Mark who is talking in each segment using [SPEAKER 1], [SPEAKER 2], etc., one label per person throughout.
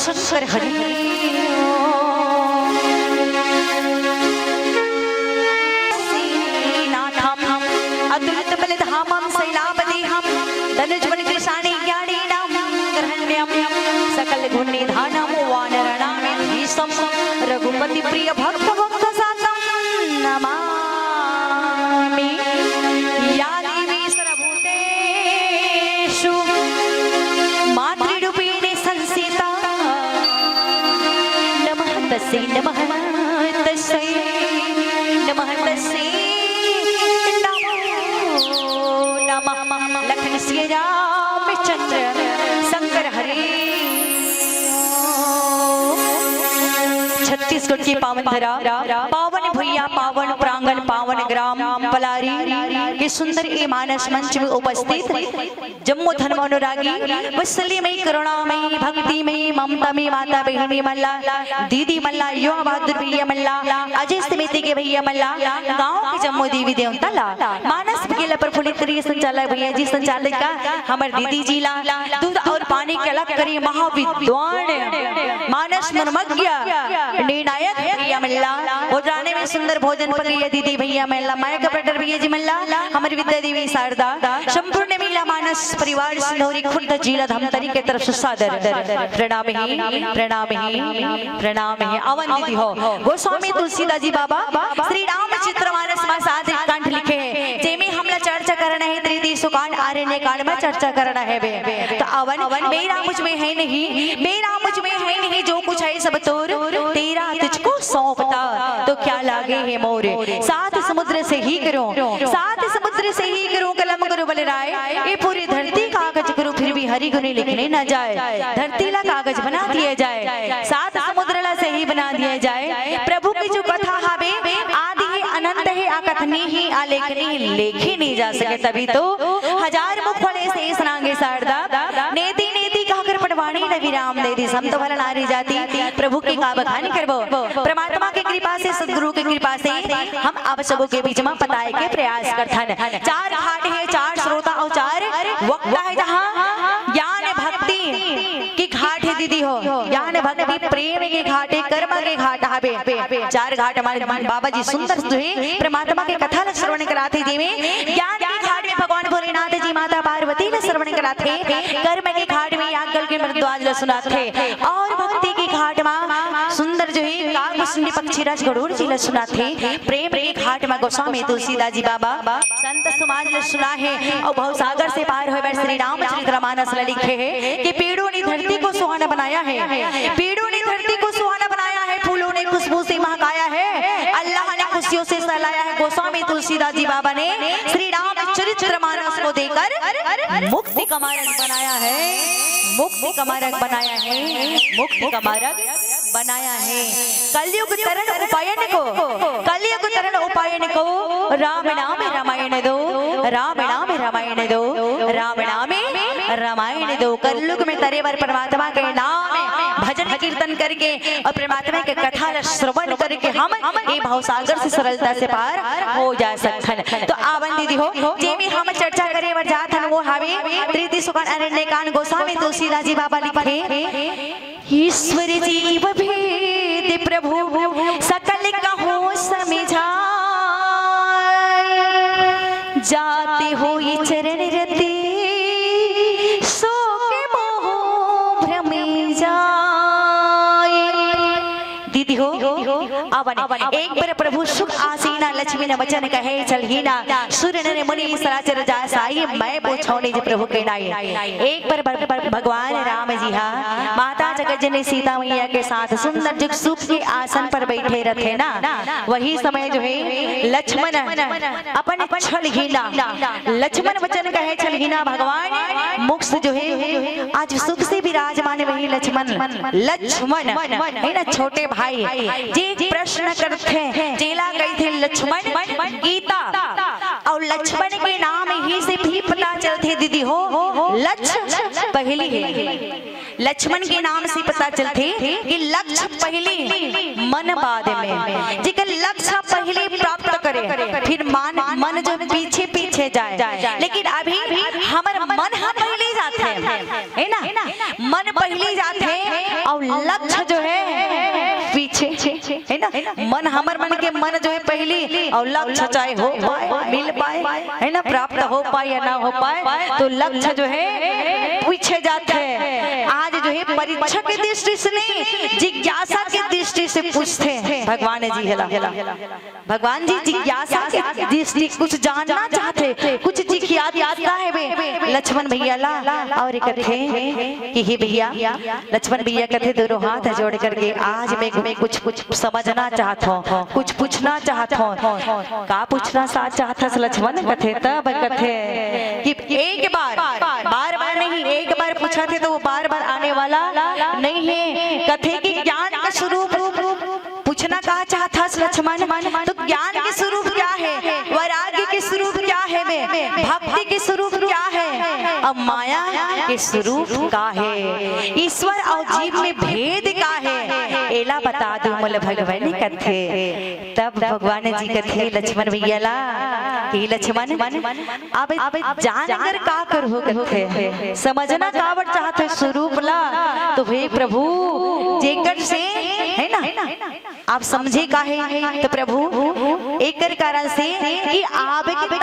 [SPEAKER 1] शंकर हरि अतुलित बलधामं शैलावदेहं धनुज्वल कृशाणि ज्ञानीनां ग्रहण्यं सकल गुणनिधानं वानरणामेधीशं रघुपति प्रिय भक्त सातं नमामि। या देवी सर्वभूतेषु मातृरूपिणी संस्थिता नमः तस्यै नमः तस्यै नमः तस्यै लखन सिया रामचंद्र शंकर हरे। छत्तीसगढ़ की पावन धरा, पावन भुइया, पावन प्रांगण, पावन ग्राम पलारी के सुंदर ए मानस मंच में उपस्थित जम्मू धर्म अनुरागी वत्सल्य में करुणामयी भक्ति में ममता में माता बहनी मल्ला दीदी मल्ला युवा बहादुर भैया मल्ला अजय समिति के भैया मल्ला गांव के जम्मू देवी देवता ला मानस केला प्रफुल्लित संचालक भैया जी संचालिका हमारे दीदी जी ला दूध और पानी के अलग करी महाविद्वान मानस मनमज्ञ निर्णायक भैया मल्ला भोजराने में सुंदर भोजन पकड़िया दीदी भैया मल्ला माया कपटर भैया जी मल्ला हमारी विद्या देवी शारदा संपूर्ण महिला मानस परिवार सिंधौरी खुर्द जिला धमतरी के तरफ से सादर प्रणाम ही प्रणाम ही प्रणाम ही। अवन दीदी हो गोस्वामी तुलसीदास जी बाबा श्री रामचरित्र मानस में सात कंठ लिखे हैं जेमे हमला चर्चा करना है त्रिदी सुकान आरण्य कांड में चर्चा करना है बे तो अवन मेरा मुझ में है नहीं मेरा मुझ में है नहीं जो कुछ है सब तोर तेरा तुझको सौंपता तो क्या लागे है मोरे सात समुद्र से ही करूं सात समुद्र से ही करूं कलम करो बलराय ये पूरी धरती कागज करूं फिर भी हरि गुनी लिखने न जाए धरती ला कागज बना दिया जाए सात समुद्र ला से ही बना दिया जाए प्रभु की जो कथा हावे आदि है अनंत है आकथनी ही आलेखनी लेखी नहीं जा सके तभी तो हजार मुख वाले से सनांगे शारदा नेति नेति कहकर पटवाणी न विराम दे दी संत भला नारी जाति प्रभु की का बखानी करबो परमात्मा की कृपा से सदगुरु की कृपा से हम आप सबों के बीच में पताए के प्रयास करथन। चार घाट है चार श्रोता और चार वक्ता है जहाँ ज्ञान भक्ति की घाट है दीदी हो ज्ञान भक्ति प्रेम के घाट है कर्म के घाट हवे चार घाट हमारे बाबा जी सुंदर जो है परमात्मा के कथा श्रवण कराते जी में ज्ञान के घाट में भगवान भोलेनाथ जी माता पार्वती ने श्रवण कराते कर्म के घाट में याज्ञवल्क्य के मृदुआज सुनाते और भक्ति की घाट में सुंदर जो है कागभूषणी पक्षीराज गरुड़ जी ल सुनाते प्रेम के घाट में गोस्वामी तुलसीदास जी बाबा संत समाज ने सुना है और भवसागर से पार हुए श्री रामचरित्र मानस में लिखे है कि पेड़ों ने धरती को सुहाना बनाया है पेड़ों ने धरती को सुहाना बनाया है फूलों ने खुशबू से महकाया है अल्लाह ने खुशियों से सहलाया है गोस्वामी तुलसीदास जी बाबा ने श्री रामचरित्र मानस को देकर मुक्ति का मार्ग बनाया है मुक्ति का मार्ग बनाया है मुक्ति का मार्ग बनाया है। कलयुग तरण उपायन को कलयुग तरण उपायन को राम नाम रामायण दो राम नाम रामायण दो राम नाम रामायण दो कलयुग में तरेवर परमात्मा के नाम भजन कीर्तन करके और परमात्मा के कथा श्रवण करके हम ये भवसागर से सरलता से पार हो जा सकन। तो आवन दीदी हो जे में हम चर्चा करे वर जात हन वो हावे प्रीति सुखान अरण्य कांड गोस्वामी तुलसीदास जी बाबा लिखे ईश्वर जीव भेद प्रभु सकल कहो समझाए जाते हो ये चरण रते सो के मोह भ्रम जाए। दीदी हो आवन एक बार प्रभु सुख आसीना लक्ष्मी न वचन कहे चलहीना सूर्य नर मुनि सराचर जाय साई मैं पूछौनी जी प्रभु के नाई। एक बार भगवान राम जी हा माता जगत जननी सीता मैया के साथ सुंदर जुग सुख के आसन पर बैठे रहते ना वही समय जो है लक्ष्मण अपन छलहीना लक्ष्मण वचन कहे छलहीना भगवान मुख से जो है आज सुख से विराजमान वही लक्ष्मण लक्ष्मण है ना छोटे भाई जी प्रश्न करते हैं चेला गई थे लक्ष्मण गीता और लक्ष्मण के नाम ही से भी पता चलते दीदी हो लक्ष्य पहली है लक्ष्मण के नाम से पता चलते कि लक्ष्य पहली मन बाद में जिकर लक्ष्य पहले प्राप्त करे फिर मन जो पीछे पीछे जाए लेकिन अभी हमारे मन हम पहले जाते हैं है ना मन पहले जाते हैं और और लक्ष्य जो है पीछे, है ना। मन हमर मन के मन जो है पहली, और लक्ष्य चाहे हो पाए मिल पाए, है ना, प्राप्त हो पाए या ना हो पाए, तो लक्ष्य जो है पीछे जाते हैं। आज जो है परीक्षा की दृष्टि से नहीं, जिज्ञासा की दृष्टि से पूछते हैं भगवान जी। भगवान जी जिज्ञासा की दृष्टि, कुछ जानना चाहते, कुछ जिज्ञासा है वे लक्ष्मण भैया ला। और कथे कि हे भैया, लक्ष्मण भैया कथे दोनों हाथ जोड़ करके आज मैं कुछ समझना चाहता हूँ, कुछ पूछना चाहता हूँ। का पूछना चाहता लक्ष्मण? कथे तब कथे कि एक बार नहीं, एक बार पूछा थे तो वो बार बार आने वाला नहीं है। कथे कि ज्ञान का स्वरूप पूछना कहा चाहता लक्ष्मण, तो ज्ञान के स्वरूप क्या है, वैराग्य के स्वरूप क्या है, में भक्ति के स्वरूप क्या है, अब माया के स्वरूप का है, ईश्वर और जीव में भेद का है, एला बता दो मोल भगवान कथे। तब भगवान जी कथे लक्ष्मण भैया ला कि लक्ष्मण अब जानकर का करो, कथे समझना कावड़ चाहते स्वरूप ला। तो हे प्रभु जेकर से, है ना, आप समझे का है, तो प्रभु एक कारण से कि आपके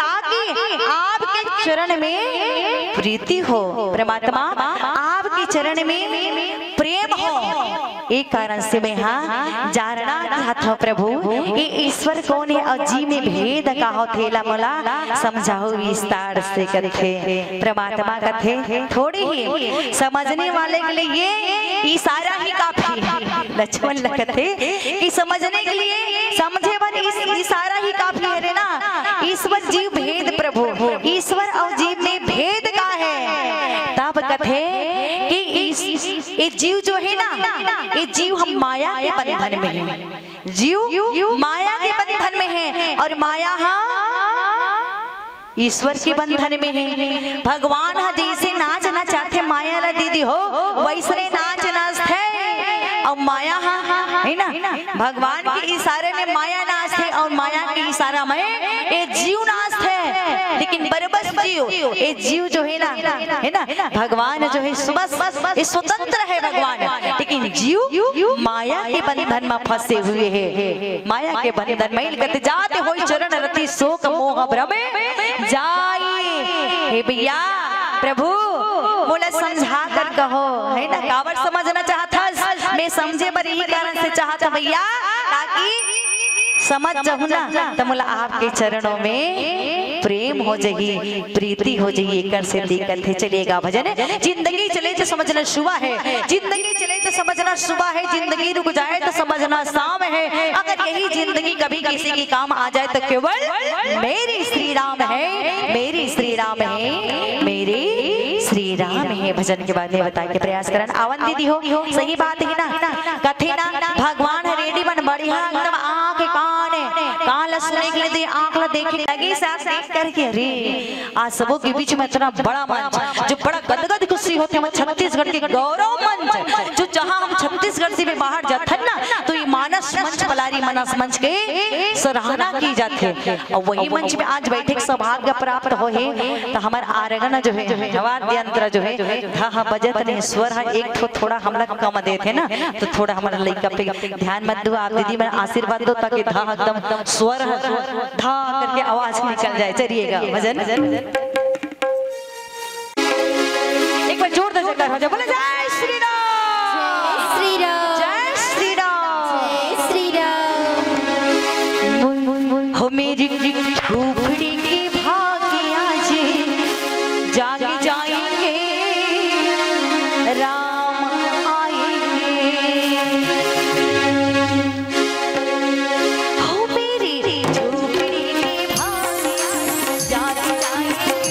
[SPEAKER 1] आपके चरण में प्रीति हो, परमात्मा आपके चरण में प्रेम हो, एक कारण से मैं हाँ जानना चाहता हूँ प्रभु ये ईश्वर कौन है और जीव में भेद का हो, थेला मोला समझाओ विस्तार से कथे। परमात्मा कथे थोड़ी ही समझने वाले के लिए ये इशारा ही काफी है। लक्ष्मण कथे कि समझने के लिए समझे बन इशारा ही काफी है रे ना। ईश्वर जीव भेद, प्रभु ईश्वर और जीव में भेद का है। तब कथे कि ये जीव जो है ना, ये जीव हम माया के बंधन में है, जीव माया के बंधन में है, और माया ईश्वर के बंधन में है। भगवान जैसे नाचना चाहते माया ला दीदी हो, वैसे नाच नाचते और माया है ना, भगवान के इशारे में माया नाचते और माया के इशारा में ये जीव नाचते। लेकिन बरबस जीव, ये जीव जो है ना, भगवान जो है सुबह स्वतंत्र है भगवान, लेकिन जीव माया के बंधन में फंसे हुए है। माया के बंधन में गत जाते हो चरण रति शोक मोह भ्रमे जाई। हे भैया प्रभु बोला समझा कर कहो, है ना, कावड़ समझना चाहता मैं समझे पर यही कारण से चाहता भैया ताकि समझ जाऊं ना, तो बोला आपके चरणों में प्रेम हो जाएगी, प्रीति हो जाएगी, कर से दिक्कत है। चलेगा भजन, जिंदगी चले तो समझना सुबह है, जिंदगी चले तो समझना सुबह है, जिंदगी रुक जाए तो समझना शाम है। अगर यही जिंदगी कभी किसी की काम आ जाए तो केवल मेरी श्री राम है, मेरी श्री राम है, मेरी श्री राम है। भजन के बाद में बता के प्रयास करना आवन दीदी हो, सही बात है ना। कथे ना भगवान रेडी बन बढ़िया एकदम आँख कान सुने के लिए आँख देखे लगी साथ देख करके, अरे आज सबों के बीच में इतना बड़ा मंच जो बड़ा गदगद खुशी होती है, छत्तीसगढ़ के गौरव मंच जो जहाँ हम छत्तीसगढ़ से भी बाहर जाते हैं ना, तो ये मानस मंच, पलारी मानस मंच के सराहना की जाती है। और वही मंच में आज बैठे सौभाग्य प्राप्त हो है। तो हमारे आरगन जो है वाद्य यंत्र जो है धा बजत नहीं, स्वर है एक थोड़ा हम लोग कम देते ना, तो थोड़ा हमारा लड़का पे ध्यान मत दो, आप दीदी मैं आशीर्वाद दो ताकि धा एकदम स्वर धा करके आवाज निकल जाए। चलिएगा भजन एक बार जोरदार जोरदार हो जाए, बोले जय श्री राम, श्री राम, जय श्री राम, जय श्री राम। हो मेरी झोपड़ी की भागिया जी जाग जाएंगे, राम आएंगे। हो मेरी झोपड़ी की भागिया जाग जाएंगे,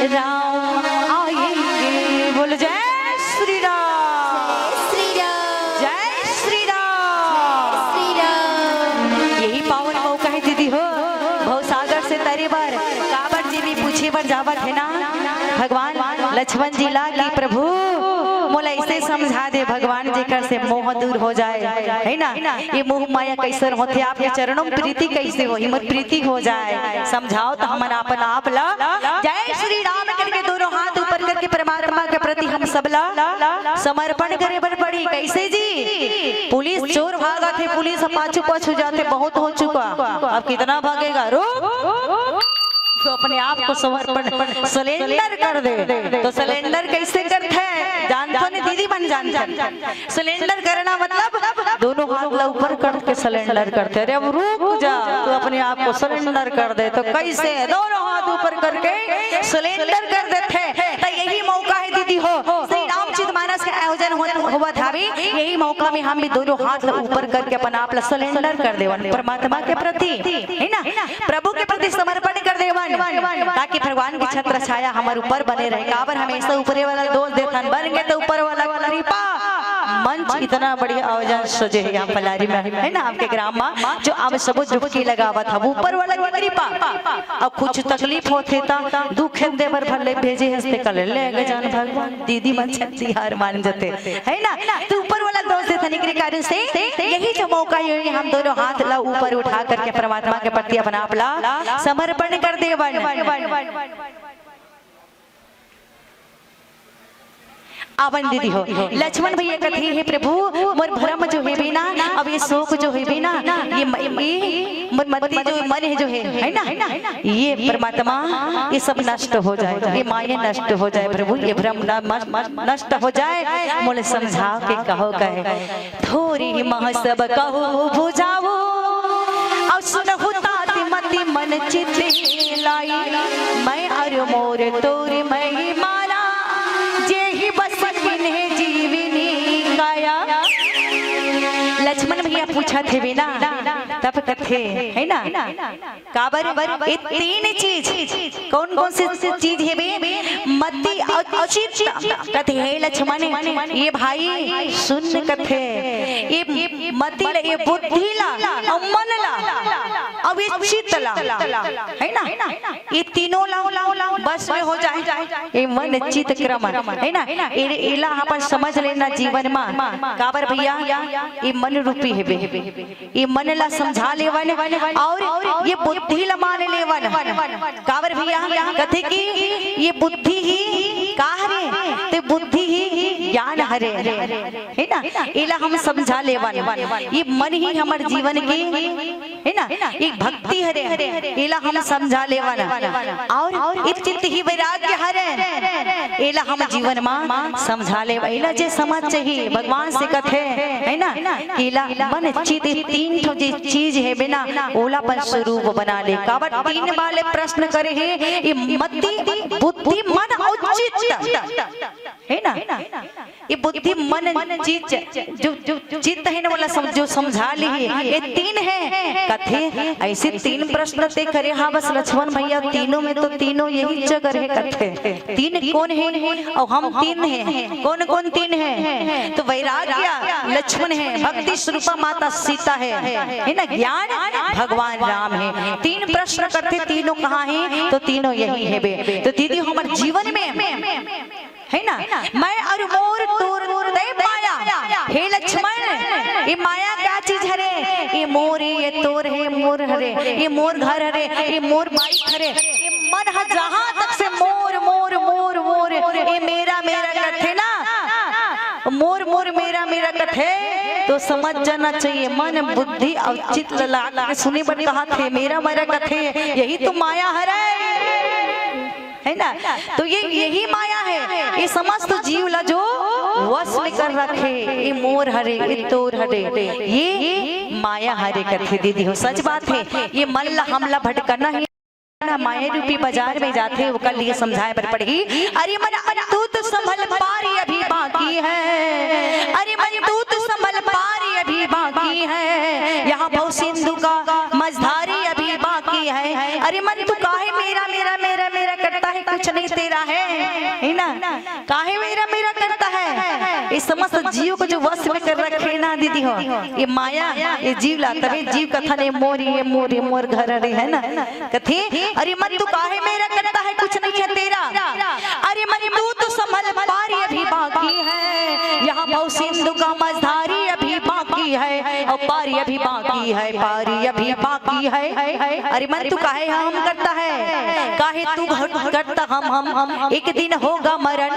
[SPEAKER 1] राम आएंगे। बोल जय श्री राम,
[SPEAKER 2] श्री राम,
[SPEAKER 1] जय श्री राम,
[SPEAKER 2] श्री राम।
[SPEAKER 1] यही पावन मौका है दीदी हो भवसागर से तरे बार काबर जी भी पूछे बार जावत है ना भगवान लक्ष्मण जी ला की प्रभु मोला ऐसे समझा दे भगवान जी कर से मोह दूर हो जाए, है ना। ये मोह माया कैसे होते आपके चरणों में प्रीति कैसे हो, हिम्मत प्रीति हो जाए, समझाओ तो हम अपन आप ला जय श्री राम करके दोनों हाथ ऊपर करके परमात्मा के प्रति हम सब ला समर्पण करे बर पड़ी। कैसे जी पुलिस चोर भागा थे, पुलिस पाछू पाछू जाते बहुत हो चुका, अब कितना भागेगा। रुक तो अपने आप को समर्पण सिलेंडर कर दे। तो सिलेंडर कैसे करते हैं जानते हो दीदी बन जानते। सिलेंडर करना मतलब दोनों हाथ ऊपर करके सिलेंडर करते। अरे अब रुक जा, तो अपने आप को सिलेंडर कर दे। तो कैसे दोनों हाथ ऊपर करके सिलेंडर कर देते। तो यही मौका है दीदी हो श्री रामचरित मानस के आयोजन हुआ था भी, यही मौका में हम भी दोनों हाथ ऊपर करके अपना आप सिलेंडर कर देवन परमात्मा के प्रति, है ना, प्रभु के प्रति समर्पण कर देवन, ताकि भगवान की छत्र छाया हमारे ऊपर बने रहे। काबर हमेशा ऊपरे वाला दोष देथन बन गए तो ऊपर वाला कृपा। मंच इतना बढ़िया आयोजन सजे है यहाँ पलारी में, है ना, आपके ग्राम में जो अब सब जुबकी लगावा था ऊपर वाला कृपा। अब कुछ तकलीफ होते था दुख देवर भले भेजे हंसते कल ले जान भगवान दीदी मन छत्ती हार मान जाते, है ना। तो ऊपर वाला दोष देथन के कारण से यही जो मौका है हम दोनों हाथ ला ऊपर उठा करके परमात्मा के प्रति अपना आप ला समर्पण कर देवन। आवन दीदी हो लक्ष्मण भैया कथी है प्रभु मोर भरम जो है भी ना, अब ये शोक जो है भी ना, ये मोर मति जो मन है जो है ना, ये परमात्मा ये सब नष्ट हो जाए, ये माया नष्ट हो जाए प्रभु, ये भ्रम नष्ट हो जाए। मोले समझाओ के कहो कहे थोड़ी मह सब कहो बुझाओ और सुनहु ताति मति मन चित लाई, मैं अर मोर तोर मैं माला जे ही बस किन्हे जीवनी काया। लक्ष्मण भैया पूछा थे बिना तब कथे, है ना, काबर ये तीन चीज कौन कौन सी चीज है बे मति अचित कथे है लक्ष्मण ये भाई सुन कथे ये मति ये बुद्धि ला और मन ला अब ये चित्त ला, है ना, ये तीनों ला बस में हो जाए ये मन चित्त क्रम, है ना। इला अपन समझ लेना जीवन में काबर भैया ये मन रूपी है बे, ये मन ला समझा लेवन और ये बुद्धि ला मान लेवन। काबर भैया कथे की ये बुद्धि ही का हरे तो बुद्धि ही ज्ञान हरे, है ना, इला हम समझा लेवन। ये मन ही हमारे जीवन की, है ना, ये भक्ति हरे इला हम समझा लेवन और एक चित्त ही वैराग्य हरे इला हम जीवन में समझा ले। इला जे समझ चाहिए भगवान से कथे, है ना, इला मन चित्त तीन ठो जे चीज है बिना ओला पर स्वरूप बना ले। काबर तीन वाले प्रश्न करे है ये मति बुद्धि मन और चित्त, है ना, ये बुद्धि मन चित्त जो चित्त है ना वाला जो समझा ली ये तीन है कथे। ऐसे तीन प्रश्न ते करे हाँ बस लक्ष्मण भैया तीनों में तो तीनों यही जगह है कथे। तीन कौन है और हम तीन हैं, कौन कौन तीन है तो वैराग्य लक्ष्मण है, भक्ति स्वरूपा माता सीता है ना, ज्ञान भगवान राम है। तीन प्रश्न करते तीनों कहाँ है तो तीनों यही है बे। तो दीदी हमारे जीवन में है ना मैं और मोर तोर दे माया, हे लक्ष्मण ये माया क्या चीज हरे, ये मोर है ये तोर है मोर हरे, ये मोर घर हरे ये मोर बाइक हरे, ये मन है जहाँ तक से मोर मोर मोर मोर ये मेरा मेरा कथे ना, मोर मोर मेरा मेरा कथे तो समझ जाना चाहिए मन बुद्धि और चित्त लगा सुनी बट कहा थे मेरा मेरा कथे यही तो माया हरे, है ना। तो ये यही माया है, ये समस्त जीव ला जो वश में कर रखे, ये मोर हरे ये तोर हरे ये माया हरे कथे। दीदी हो सच बात है, ये मन ला हमला भटकना ही माया रूपी बाजार में जाते वो कल लिए समझाए पर पड़ेगी। अरे मन तू तो संभल पारी अभी बाकी है, अरे मन तू तो संभल पारी अभी बाकी है, यहाँ भव सिंधु का मझधारी अभी बाकी है। अरे मन तू काहे मेरा मेरा मेरा मेरा करता है कुछ नहीं तेरा तेरा है ना, काहे मेरा मेरा करता है। इस समस्त जीव को जो वश में कर रखे ना दीदी हो, ये माया ये जीव ला, तभी जीव कथा ने मोर मोर घर अरे है ना कथे। अरे मन तू काहे मेरा करता है, कुछ नहीं है तेरा। अरे मन तू तो संभल पारी अभी बाकी है, यहाँ बहु सिंधु का मझधारी अभी बाकी है, और पारी अभी बाकी है, पारी अभी बाकी है। अरे मन तू काहे हम करता है, काहे तू करता हम एक दिन होगा मरण,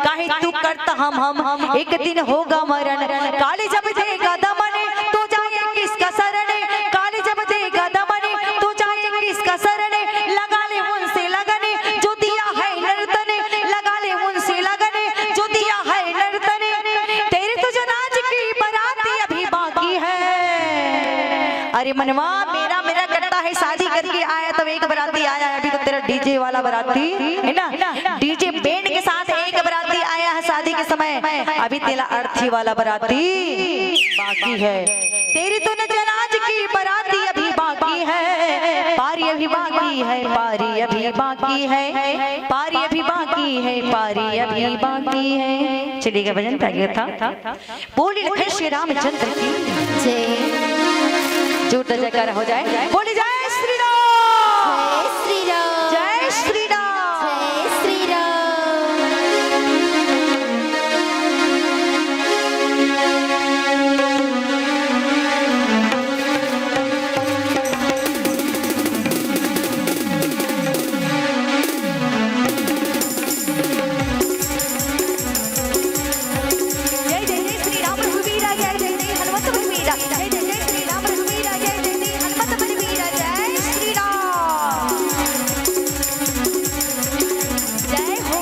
[SPEAKER 1] काहे तू करता हम एक दिन होगा मरण। काले जब देगा दमने तो जाए किसका शरण, काले जब देगा दमने तो जाए किसका शरण। लगा ले उनसे लगने जो दिया है नर्तने, लगा ले उनसे लगने जो दिया है नर्तने। तेरे तो जनाज की बराती अभी बाकी है। अरे मनवा मेरा मेरा करता है, शादी करके आया तो एक बराती आया, अभी तो तेरा डीजे वाला बराती है ना, डीजे बैंड के साथ एक बराती आया है शादी के समय, अभी तेरा अर्थी वाला बराती बाकी है। तेरी तो नजराज की बराती अभी बाकी है, पारी अभी बाकी है, पारी अभी बाकी है, पारी अभी बाकी है, पारी अभी बाकी है। चलिएगा भजन त्याग था। बोली लिखे श्री रामचंद्र की
[SPEAKER 2] जय।
[SPEAKER 1] झूठ जयकार हो जाए, बोली जय श्री राम,
[SPEAKER 2] जय श्री राम,
[SPEAKER 1] जय श्री राम।
[SPEAKER 2] जय श्री राम।
[SPEAKER 1] जय जय जय श्री राम रघुवीरा, जय जय जय हनुमत बलवीरा, जय जय जय श्री राम रघुवीरा, जय जय जय हनुमत बलवीरा, जय श्री राम। जय हो।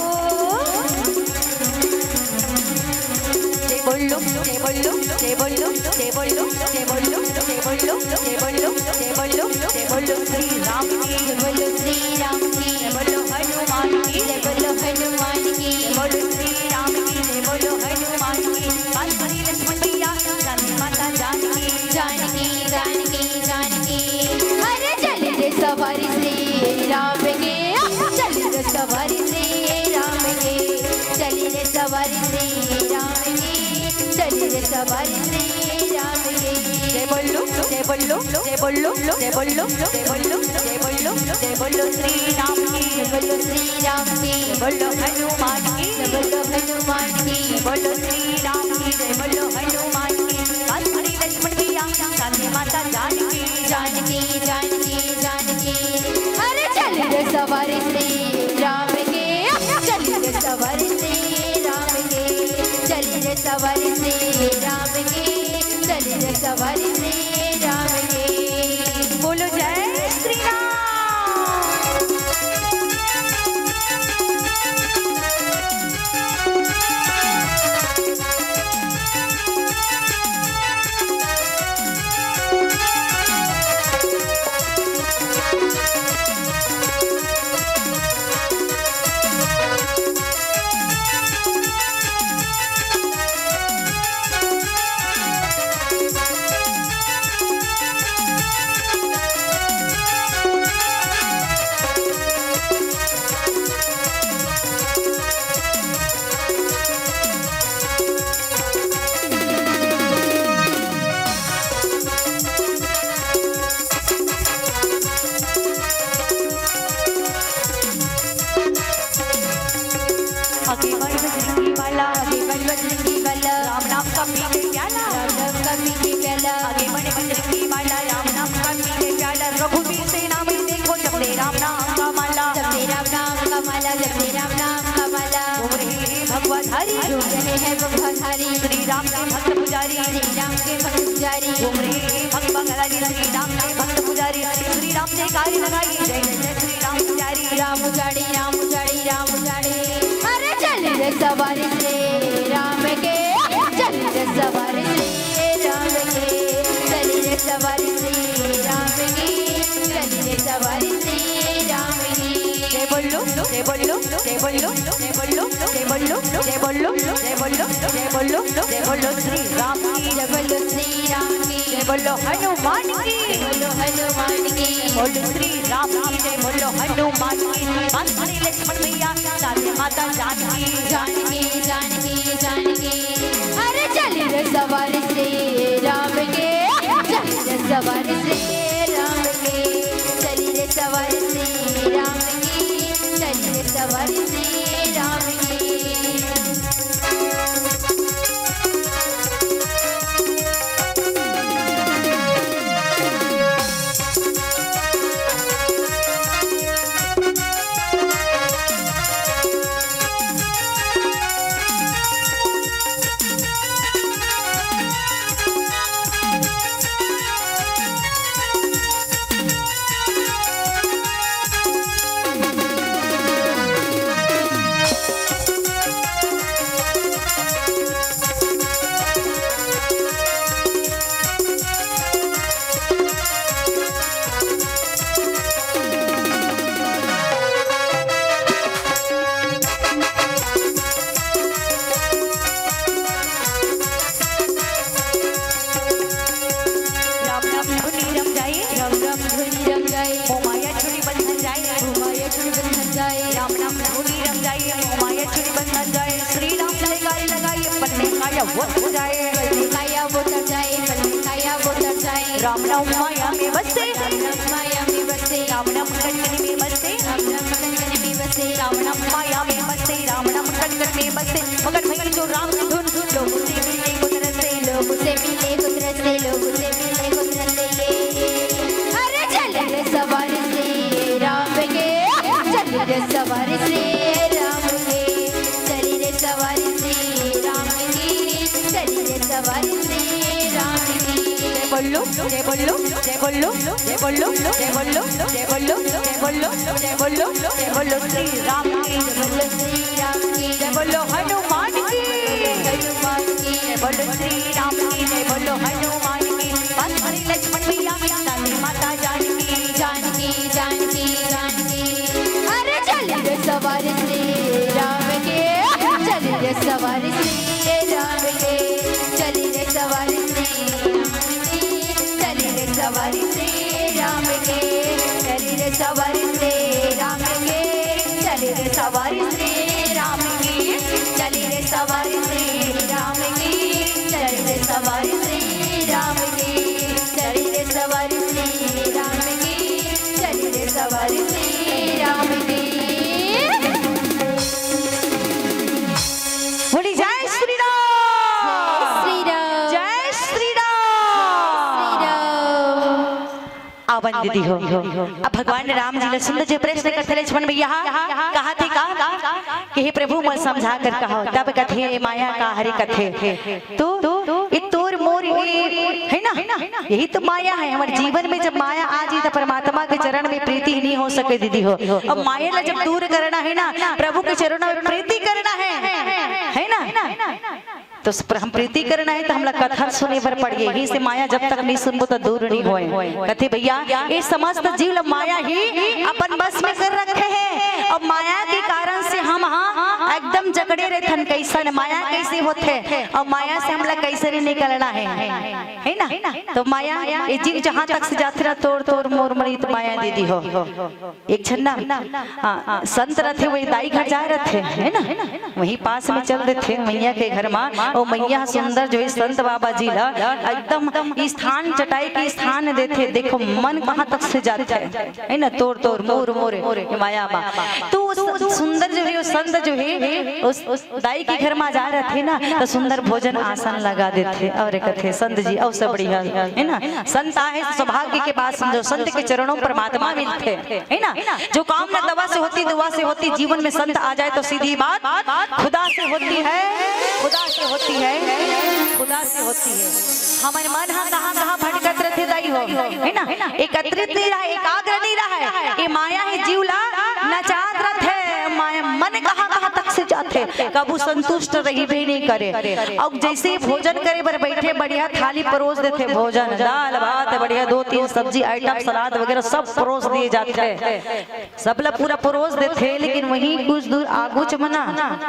[SPEAKER 1] जय बोलो, जय बोलो, जय बोलो, जय बोलो, जय बोलो, जय बोलो, जय बोलो, जय बोलो, जय बोलो श्री राम की,
[SPEAKER 2] जय बोलो श्री राम की,
[SPEAKER 1] जय बोलो हनुमान की,
[SPEAKER 2] जय बोलो हनुमान की,
[SPEAKER 1] जय बोलो श्री राम की, जय बोलो हनुमान की। बांसुरी लक्ष्मण भैया, जानकी माता जानकी,
[SPEAKER 2] जानकी जानकी जानकी। अरे चल रे सवारी श्री राम के, चल रे सवारी श्री राम के, चल रे सवारी श्री राम के, चल रे सवारी श्री राम के।
[SPEAKER 1] जय बोलो, जय बोलो, जय बोलो, जय बोलो, जय बोलो, जय बोलो, जय बोलो श्री राम की,
[SPEAKER 2] जय बोलो श्री राम की,
[SPEAKER 1] जय बोलो हनुमान की,
[SPEAKER 2] जय बोलो हनुमान की,
[SPEAKER 1] जय बोलो श्री राम की, जय बोलो हनुमान की। बांसुरी लक्ष्मण भैया, जानकी माता जानकी,
[SPEAKER 2] जानकी जानकी जानकी। अरे चल रे सवारी श्री राम के, चल रे सवारी श्री राम के, चल रे सवारी श्री राम के, चल रे सवारी श्री राम के।
[SPEAKER 1] बोलो जय श्री राम। आगे बढ़ बजरंगी वाला,
[SPEAKER 2] आगे बढ़ बजरंगी वाला,
[SPEAKER 1] राम नाम का पीले प्याला,
[SPEAKER 2] राम नाम का पीछे प्याला।
[SPEAKER 1] आगे बढ़ बजरंगी वाला, राम नाम का पीले प्याला। रघुवीर से नाम देखो जपते राम नाम का माला,
[SPEAKER 2] जपते राम नाम का माला, जपते राम नाम का माला।
[SPEAKER 1] घूम रहे हैं भगवाधारी,
[SPEAKER 2] घूम रहे हैं भगवाधारी,
[SPEAKER 1] श्री राम के भक्त पुजारी,
[SPEAKER 2] श्री राम के भक्त पुजारी।
[SPEAKER 1] घूम रहे हैं भगवाधारी, श्री राम के भक्त पुजारी। श्री राम से कार्य लगाई, जय जय श्री राम पुजारी।
[SPEAKER 2] राम उजाड़ी, राम उजाड़ी, राम उजाड़ी। अरे चल रे सवारी श्री राम के, चल रे सवारी श्री राम के, चल रे सवारी श्री राम के, चल रे सवारी श्री राम की।
[SPEAKER 1] जय बोलो, जय बोलो, जय बोलो, जय बोलो, जय बोलो, जय बोलो, जय बोलो, जय बोलो, जय बोलो श्री राम की,
[SPEAKER 2] जय बोलो श्री राम की,
[SPEAKER 1] जय बोलो हनुमान की,
[SPEAKER 2] बोलो हनुमान की,
[SPEAKER 1] बोलो श्री राम की जय, बोलो हनुमान की। बांसुरी लक्ष्मण भैया साथे माता जानकी,
[SPEAKER 2] जानकी जानकी जानकी। अरे चली रे सवारी श्री राम के, चली रे सवारी श्री राम के, चली रे सवारी श्री राम की, चली रे सवारी श्री राम की।
[SPEAKER 1] राम नाम माया में बसे,
[SPEAKER 2] माया में बसे,
[SPEAKER 1] राम नाम कंचन में बसे,
[SPEAKER 2] कंचन में बसे,
[SPEAKER 1] राम नाम माया में बसे, राम नाम कंचन में बसे। मगर भाई जो राम की धुन लोग से मिले कुदरत से,
[SPEAKER 2] लोग से मिले कुदरत से, लोग से मिले कुदरत से। अरे चले रे सवारी श्री राम के, चले रे सवारी श्री राम के, चली रे सवारी श्री राम की, चली रे सवारी श्री राम की।
[SPEAKER 1] बोलो जय बोलो जय बोलो जय बोलो जय बोलो जय बोलो जय बोलो जय बोलो जय बोलो श्री राम की,
[SPEAKER 2] बोलो श्री राम की,
[SPEAKER 1] जय बोलो हनुमान की,
[SPEAKER 2] हनुमान की,
[SPEAKER 1] जय बोलो श्री राम की, जय बोलो हनुमान की। बांसुरी लक्ष्मण भैया साथे माता जानकी,
[SPEAKER 2] जानकी जानकी जानकी। अरे चली रे सवारी श्री राम के, चली रे सवारी श्री राम के, चली रे सवारी श्री सवारी श्री राम के, चली रे सवारी श्री राम के, चली रे सवारी श्री राम की, चली रे सवारी श्री राम की, चली रे सवारी श्री राम की, चली रे सवारी श्री राम की, चली रे सवारी श्री राम की।
[SPEAKER 1] बोली जय श्री राम,
[SPEAKER 2] श्री राम,
[SPEAKER 1] जय श्री राम। आवन दीदी हो। अब भगवान राम जी ने सुंदर जी प्रश्न करते लक्ष्मण भैया कहा थे का कि हे प्रभु मैं समझा कर कहो, तब कथे माया का हरि कथे तो तोर मोर है ना, यही तो माया है हमारे जीवन में। जब माया आ जाए तो परमात्मा के चरण में प्रीति ही नहीं हो सके दीदी हो। अब माया ला जब दूर करना है ना, प्रभु के चरणों में प्रीति करना है ना, तो उस पर हम प्रीति करना है तो हम लोग कथन सुने पर पड़िए। यही से माया जब तक नहीं सुनबो तो दूर नहीं होए। कथे भैया ये समस्त जीव लोग माया ही अपन बस में कर रखे हैं, और माया के कारण से हम एकदम जकड़े रहते। कैसा माया कैसे होते, और माया से हम लोग कैसे निकलना है ना। तो माया ये जीव जहाँ तक से जाते ना तोड़ तोड़ मोर मरी तो माया दीदी हो। एक छन्ना संत रहते वही दाई घर जा रहे थे है ना, वही पास में चल रहे थे मैया के घर में। और मैया सुंदर जो है संत बाबा जी ला एकदम स्थान चटाई के स्थान देते। देखो मन कहाँ तक से जाते है ना, तोड़ तोड़ मोर मोरे माया बा। तो सुंदर जो है वो संत जो है उस दाई के घर में जा रहे थे ना, तो सुंदर भोजन आसन लगा देते। और कहते संत जी और सब बढ़िया है ना, संत आए सौभाग्य के बाद समझो संत के चरणों परमात्मा मिलते है ना। जो काम न दवा से होती दुआ से होती, जीवन में संत आ जाए तो सीधी बात खुदा से होती है, खुदा से होती है, खुदा से होती है। हमारे मन कहाँ भटकत रहते दाई हो है ना, एकत्रित नहीं रहा, एकाग्र नहीं रहा है। ये माया है जीवला नचात रहते, मन कहाँ तक से जाते, कबू संतुष्ट रही भी नहीं करे। अब जैसे ही भोजन करे बर बैठे, बढ़िया थाली परोस देते, भोजन दाल भात बढ़िया 2-3 सब्जी आइटम सलाद वगैरह सब परोस दिए जाते, सबला पूरा परोस देते। लेकिन वहीं कुछ दूर आगू चमना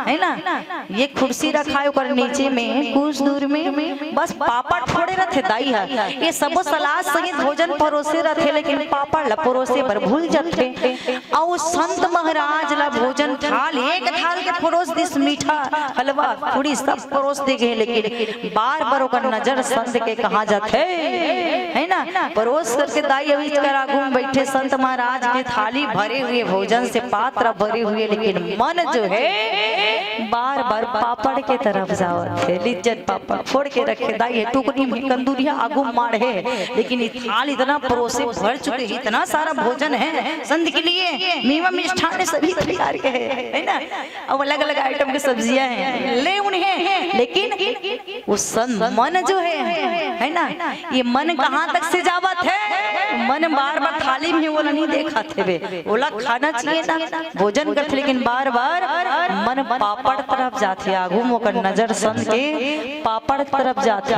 [SPEAKER 1] है ना, ये कुर्सी रखा है, और नीचे में कुछ दूर में बस पापड़ थोड़े रहते दाई है, ये सब सलाद सहित भोजन परोसे रहते, लेकिन पापड़ ला परोसे पर भूल जाते। और संत महाराज ला भोजन थाल एक थाल के परोस दिस, मीठा हलवा पूरी सब परोस दे गए, लेकिन बार बार ओकर नजर संत के कहाँ जाते है ना, परोस करके दाई अभी कर आगू में बैठे संत महाराज के थाली भरे हुए भोजन से पात्र भरे हुए, लेकिन मन जो है बार बार पापड़ के तरफ जावत है। लिज्जत पापड़ फोड़ के रखे दाई है, टुकड़ी में कंदूरिया आगू मार है, लेकिन थाल इतना परोसे भर चुके, इतना सारा भोजन है संत के लिए, मीवा मिष्ठान सभी प्रकार के है ना, अब अलग अलग आइटम की सब्जियां हैं ले उन्हें, लेकिन वो संत मन जो है ना, ये मन कहाँ तक से जावत है, मन बार बार थाली में वो नहीं देखा थे बे, बोला खाना चाहिए ना, भोजन करते, लेकिन बार बार मन पापड़ तरफ जाते, आगू मोकर नजर संत के पापड़ तरफ जाते,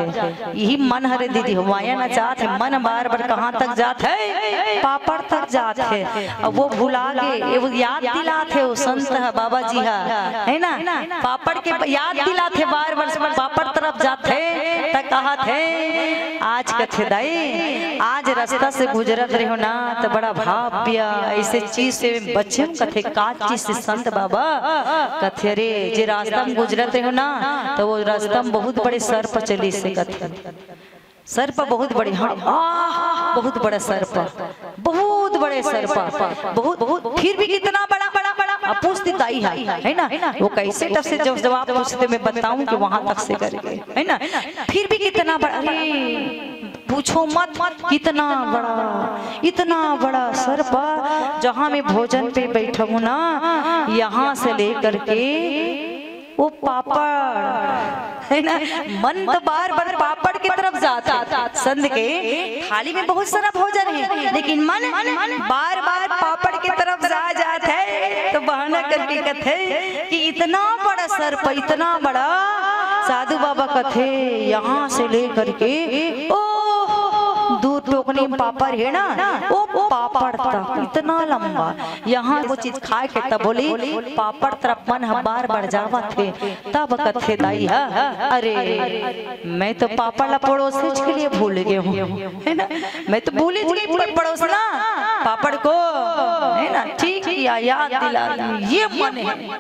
[SPEAKER 1] यही मन हरे दीदी माया ना चाहते, मन बार बार कहाँ तक जाते, पापड़ तक जाते। अब वो भुला गए, वो याद दिलाते, वो संत है बाबा जी है ना, पापड़ के याद दिलाते, बार बार पापड़ तरफ जाते, तक कहा थे आज कथे दाई, आज रास्ता से गुजरत रहे हो ना तो बड़ा भाव्य ऐसे चीज से बच्चे कथे, का चीज से संत बाबा कथे रे, जे रास्ता में गुजरत रहे हो ना तो वो रास्ता में बहुत बड़े सर पर चली से कथे, सर पर बहुत बड़ी, हाँ बहुत बड़ा सर पर, बहुत बड़े सर पर, बहुत बहुत, फिर भी कितना बड़ा बड़ा बड़ा पूछती दाई है ना, वो कैसे तब से जब जवाब पूछते मैं बताऊं कि वहां तक से करके है ना, फिर भी कितना बड़ा, पूछो मत कितना बड़ा, इतना बड़ा सर पर, जहाँ मैं भोजन पे बैठा हूँ ना, यहाँ से लेकर के वो पापड़ है ना, मन तो बार बार पापड़ की तरफ जाता, संत के थाली में बहुत सारा भोजन है, लेकिन मन बार बार पापड़ की तरफ जाता है, तो बहाना करके कथे कि इतना बड़ा सर पर, इतना बड़ा साधु बाबा कथे, यहाँ से लेकर के ओ दूध टोकनी में पापड़ है ना, वो पापड़ तक इतना लंबा, यहाँ वो चीज खाए के तब बोली पापड़ तरफ मन बार बार जावा थे, तब कथे दाई है अरे मैं तो पापड़ ला पड़ोसी के लिए भूल गए हूँ है ना, मैं तो भूल गई पड़ोसना पापड़ को है ना, ठीक किया याद दिला, ये मन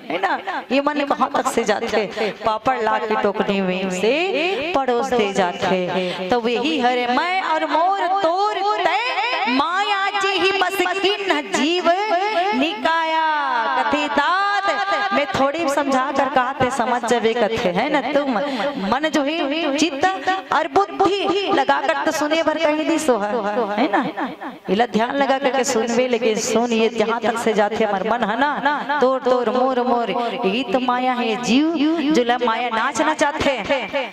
[SPEAKER 1] है ना, ये मन कहाँ तक से जाते, पापड़ ला के टोकनी में से पड़ोस दे जाते, तो वही हरे मैं और मोर तोर ते माया जी ही बस किन जीव निकाया, कथे दात मैं थोड़ी समझा कर कहते समझ जावे कथे है ना, तुम मन जो है चित्त और बुद्धि लगा कर तो सुने भर कहीं दी सो है ना, इला ध्यान लगा करके सुनवे, लेकिन सुन ये जहाँ तक से जाते हमार मन है ना, तोर तोर मोर मोर, यही तो माया है, जीव जो माया नाचना चाहते हैं,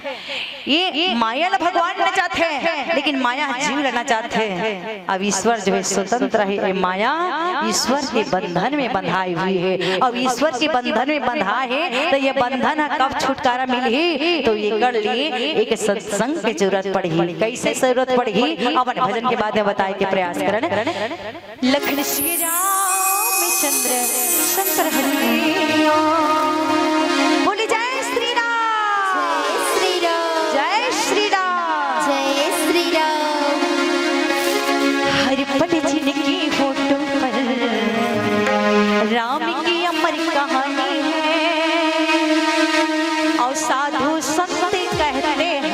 [SPEAKER 1] ये माया ला भगवान ना चाहते हैं, लेकिन माया जीव लेना चाहते हैं। अब ईश्वर जो है स्वतंत्र है, माया ईश्वर के बंधन में बंधाई हुई है, अब ईश्वर के बंधन में बंधा है, तो ये बंधन कब छुटकारा मिली, तो ये कर लिए एक सत्संग की जरूरत पड़ी, कैसे जरूरत पड़ी, अपन भजन के बाद में बताए के प्रयास करें। लखन श्री रामचंद्र शंकर हरि बोली जय श्री राम, जय श्री राम,
[SPEAKER 2] जय श्री राम,
[SPEAKER 1] हर पल जिनकी फोटो पर राम की अमर कहानी है, और साधु संत कहते हैं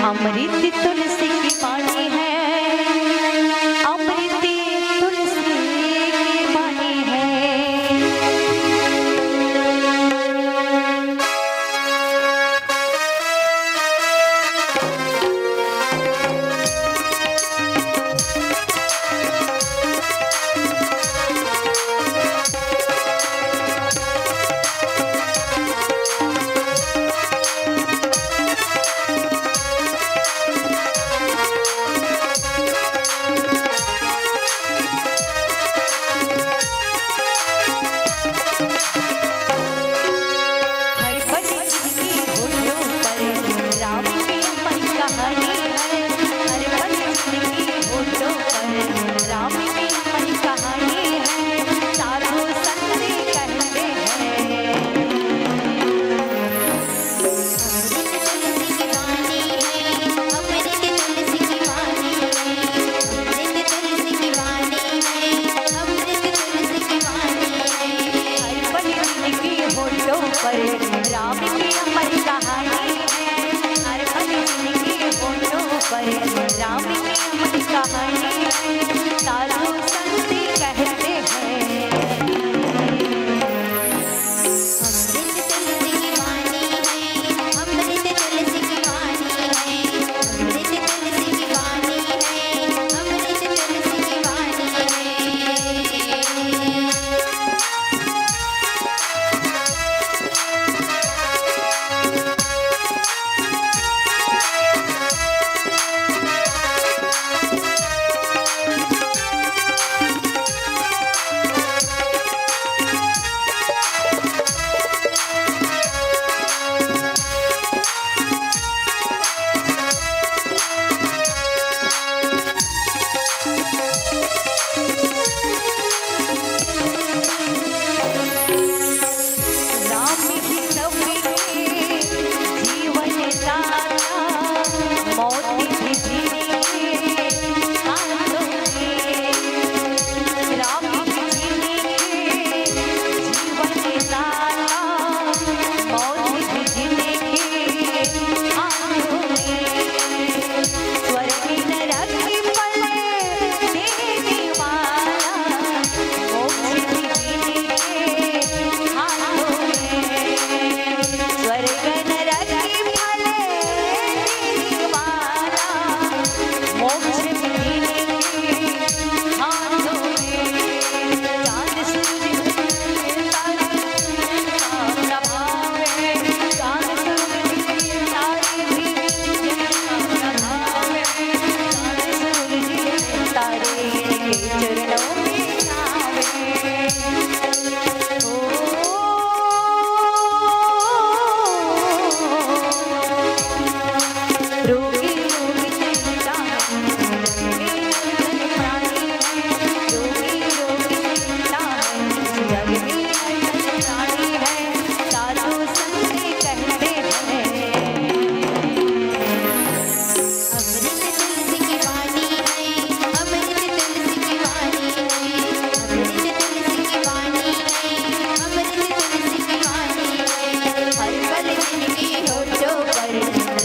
[SPEAKER 1] अमृत तुलसी की पानी है, अमृत तुलसी पर राम की अमर कहानी है, हर पल जिंदगी होठों पर राम की अमर कहानी है, साधु संत कहते हैं।
[SPEAKER 2] अमृत तुलसी की वाणी है, अमृत तुलसी की वाणी है, अमृत तुलसी की वाणी है।
[SPEAKER 1] राम ही सबके जीवन दाता, मौत भी जीने के हाथों में। राम ही जीने के जीवन दाता, मौत भी जीने के हाथों में। स्वर्ग नरक की पले देने वाला, मोक्ष भी जीने के हाथों में। स्वर्ग नरक की फले देने वाला, मोक्ष भी जीने के हाथों में। चांद सूरज तारे का प्रभाव है, चांद सूरज तारे भी जिनका प्रभाव है, चांद सूरज तारे के चरणों में आवे। रोगी रोगी चिंता है, प्राणी है, रोगी रोगी चिंता है, जग में अटल प्राणी है, साधु संत कहते हैं।
[SPEAKER 2] अमृत तुलसी की वाणी है, अमृत तुलसी की वाणी है, अमृत तुलसी की वाणी है, अमृत तुलसी की वाणी है। हर पल जिंदगी होठों पर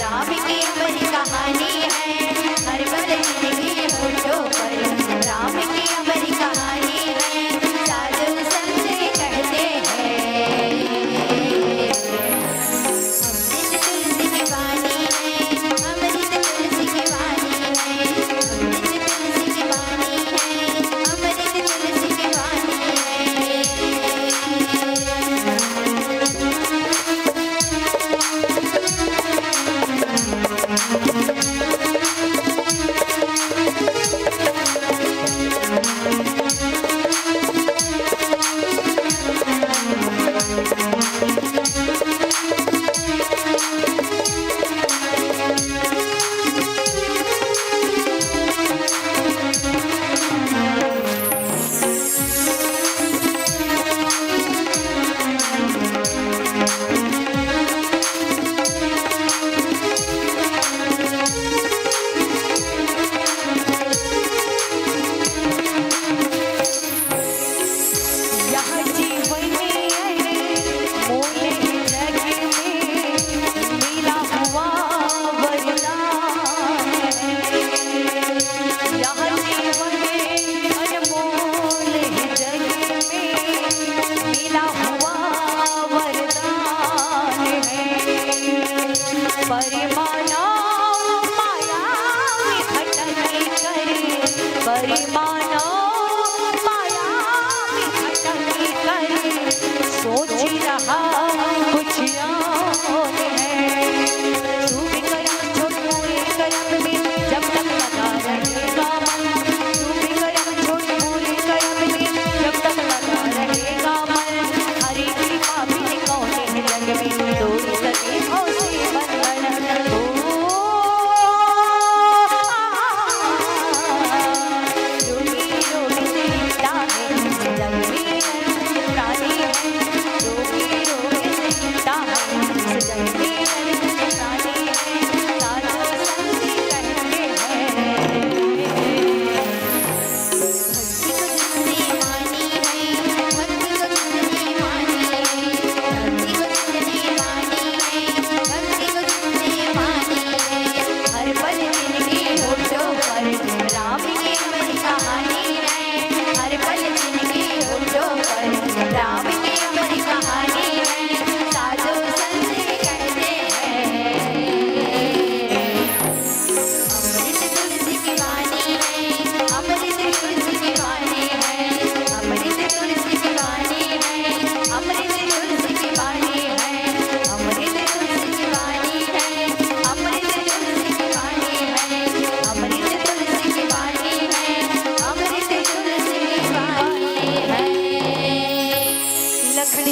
[SPEAKER 2] राम की अमर कहानी है, हर पल जिंदगी होठों पर राम की अमर कहानी है, साधु संत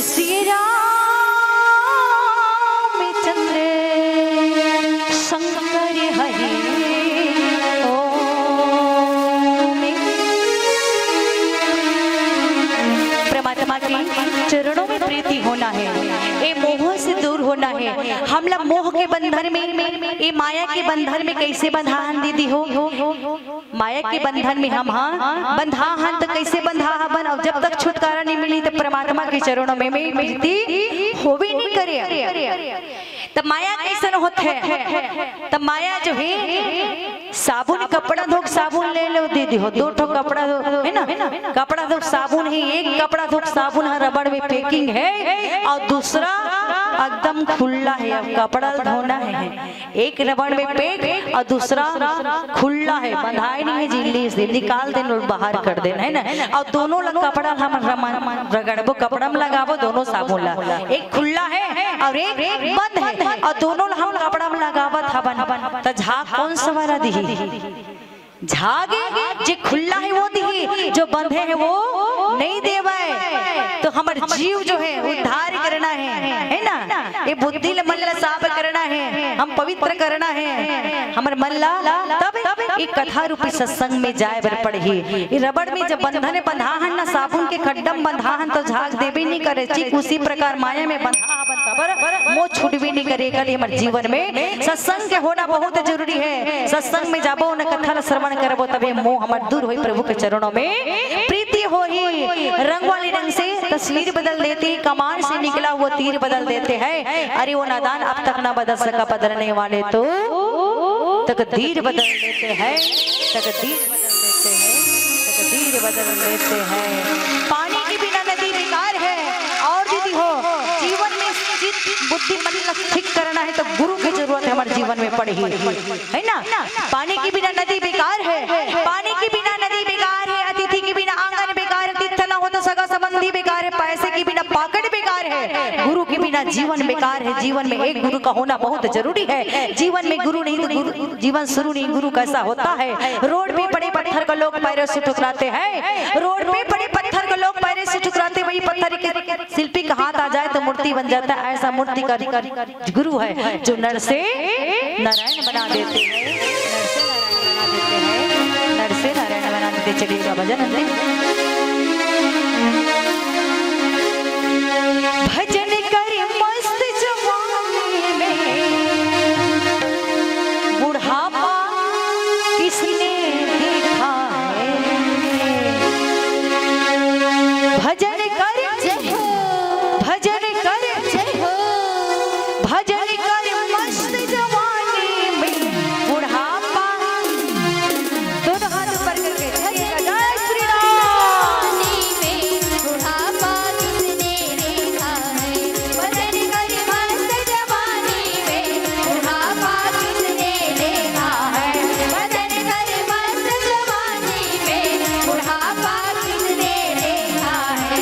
[SPEAKER 1] कि श्री रामचंद्र शंकर हरि ओम। परमात्मा के चरणों में प्रीति होना है, ये मोह से दूर होना है। हम लोग मोह के बंधन में, ये माया के बंधन में कैसे बंधाहन दीदी हो? माया के बंधन में हम बंधाहन तो कैसे बंधाहन? और जब तक छुटकारा नहीं मिली तो परमात्मा के चरणों में प्रीति हो भी नहीं करे। तब माया कैसन होते है? तब माया जो है साबुन कपड़ा धोक साबुन ले लो दीदी हो, 2 ठो कपड़ा धो है ना, कपड़ा धोक साबुन है, एक कपड़ा धोक साबुन है रबड़ में पैकिंग है और दूसरा एकदम खुला है। अब कपड़ा धोना है, एक रबड़ में पैक और दूसरा खुला है, बंधाई नहीं है, झिल्ली से निकाल देना और बाहर कर देना है ना। और दोनों लग कपड़ा हम रगड़बो, कपड़ा में लगाबो दोनों साबुन ला, एक खुला है और एक बंद है और दोनों हम कपड़ा में लगावत हबन। तो झाग कौन सवारा दी? झाग जो खुला है वो दी, जो बंधे है वो नहीं देवे। तो हमारे जीव जो है उद्धार करना है ना, ये बुद्धि मन ला साफ करना है, हम पवित्र करना है हमारे मन ला। तब ये कथा रूपी सत्संग में जाए बर पड़ही। ये रबड़ में जब बंधन बंधाहन ना साबुन के खड्डम बंधाहन तो झाग देवी नहीं करे, ठीक उसी प्रकार माया में बंधा मोह छूट भी नहीं करेगा। हमारे जीवन में सत्संग के होना बहुत जरूरी है। सत्संग में जाबो न कथा श्रवण करबो तबे मोह हमार दूर होई, प्रभु के चरणों में प्रीति होई। रंग वाले रंग से तस्वीर बदल देते, कमान से निकला वो तीर बदल देते हैं। अरे वो नादान अब तक ना बदल सका, बदलने वाले तो तकदीर बदल देते हैं, तकदीर बदल देते हैं, तकदीर बदल देते हैं। पानी के बिना नदी बेकार है। और दीदी हो जीवन में बुद्धि मन ठीक करना है तो गुरु की जरूरत है हमारे जीवन में पड़ी है ना। पानी के बिना नदी बेकार है, पानी के बिना नदी बेकार है, अतिथि के बिना आंगन बेकार है, तीर्थ न हो तो सगा संबंधी बेकार है, पैसे के बिना पॉकेट बेकार है, गुरु के बिना जीवन बेकार है। जीवन में एक गुरु का होना बहुत जरूरी है। जीवन में गुरु नहीं तो गुरु जीवन शुरू नहीं। गुरु कैसा होता है? रोड पे पड़े पत्थर को लोग पैरों से ठुकराते हैं, रोड पे पड़े पत्थर को लोग पैरों से ठुकराते, वही पत्थर के शिल्पी का हाथ आ जाए तो मूर्ति बन जाता है। ऐसा मूर्ति का गुरु है जो नर से नारायण बना देते हैं, नर से नारायण बना देते। चलिएगा भजन भजन करे मस्त जवानी में, बुढ़ापा किसने देखा है? भजन करे भजन करे भजन करे मस्त जवानी में, बुढ़ापा दोनों हाथ ऊपर करके जय श्री राम
[SPEAKER 2] में बुढ़ापा किसने देखा है? भजन करे मस्त जवानी में बुढ़ापा किसने देखा है? भजन करे मस्त जवानी में बुढ़ापा किसने देखा है?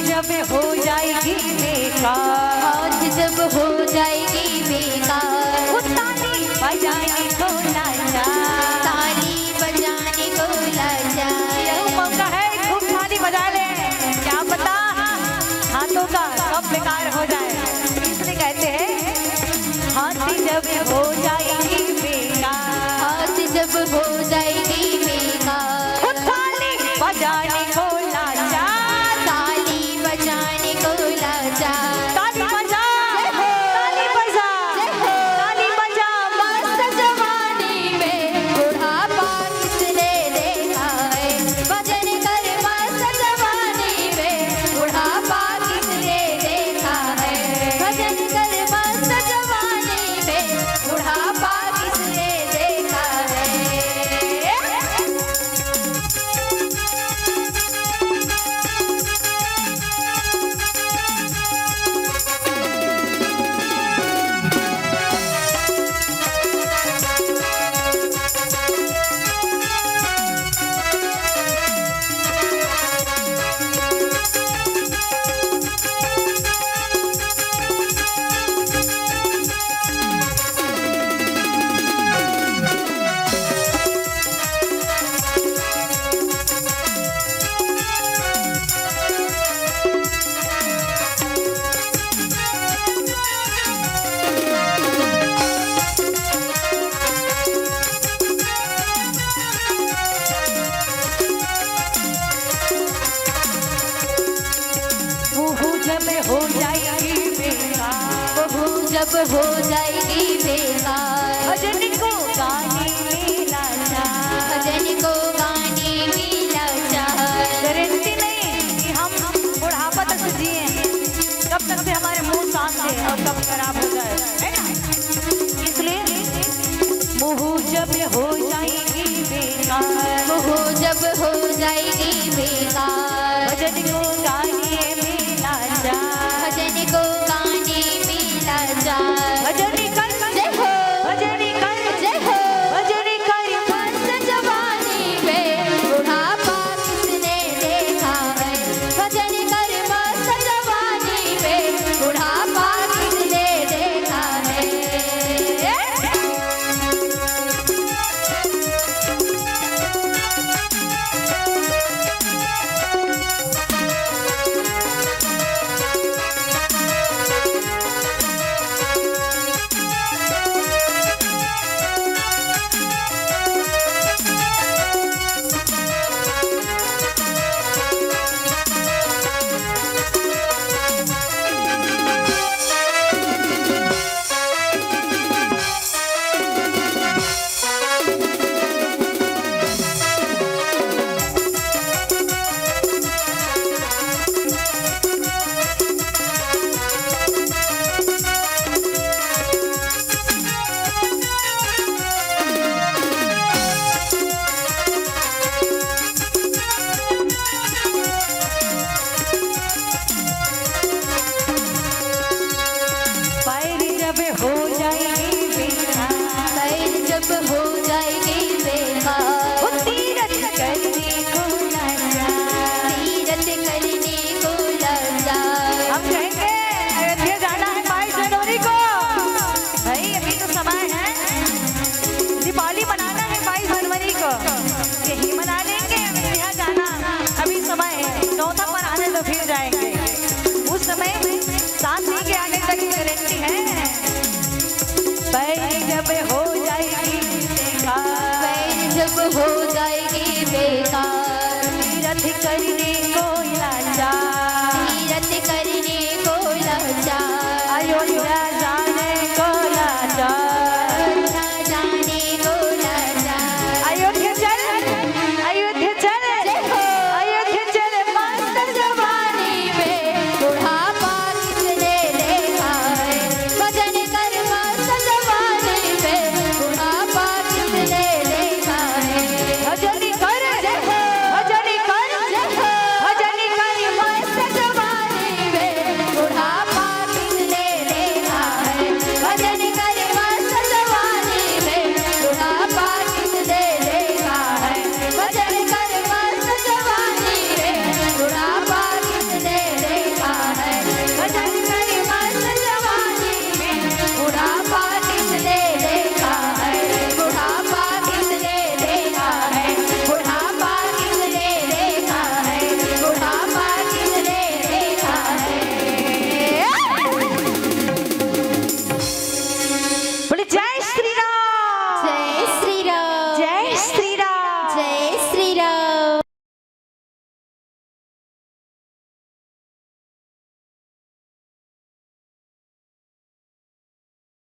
[SPEAKER 1] जब हो जाएगी बेकार,
[SPEAKER 2] आज जब हो जाएगी बेकार,
[SPEAKER 1] वो ताली बजाने को लाजा,
[SPEAKER 2] ताली बजाने को लाजा।
[SPEAKER 1] यह मौका है खूब ताली बजा ले, क्या पता हाथों का कब बेकार हो जाए। इसलिए कहते हैं हाथी जब हो जाएगी बेकार,
[SPEAKER 2] आज जब हो जाएगी बेकार, हो जाएगी बेकार।
[SPEAKER 1] भजन को गाने में लाचार,
[SPEAKER 2] भजन को गाने में लाचार।
[SPEAKER 1] गारंटी नहीं कि हम बुढ़ापा तक जिए, कब तक से हमारे मुंह साफ है और कब खराब हो जाए, है ना। इसलिए मुँह जब हो जाएगी बेकार,
[SPEAKER 2] मुँह जब हो जाएगी बेकार।
[SPEAKER 1] भजन को गाने में लाचार,
[SPEAKER 2] भजन को गाने में लाचार।
[SPEAKER 1] भजन कर
[SPEAKER 2] जय हो,
[SPEAKER 1] भजन कर
[SPEAKER 2] जय हो।
[SPEAKER 1] भजन कर
[SPEAKER 2] मस्त जवानी में बुढ़ापा किसने देखा है। भजन कर मस्त जवानी में बुढ़ापा किसने देखा है।
[SPEAKER 1] पैर जब हो जाएगी बेकार,
[SPEAKER 2] पैर जब हो जाएगी बेकार।
[SPEAKER 1] वो तीरथ करने को लाचार।
[SPEAKER 2] तीरथ करने को लाचार।
[SPEAKER 1] हम कहेंगे अयोध्या जाना है 22 जनवरी को, भाई अभी तो समय है, दीपावली मनाना है 22 जनवरी को, यही मना लेंगे। अयोध्या जाना अभी समय है, चौथा पर आने तो फिर जाएंगे, उस समय साथ लेके आने तक की गारंटी है। पैर जब हो जाएगी बेकार,
[SPEAKER 2] पैर जब हो जाएगी बेकार।
[SPEAKER 1] तीरथ करने को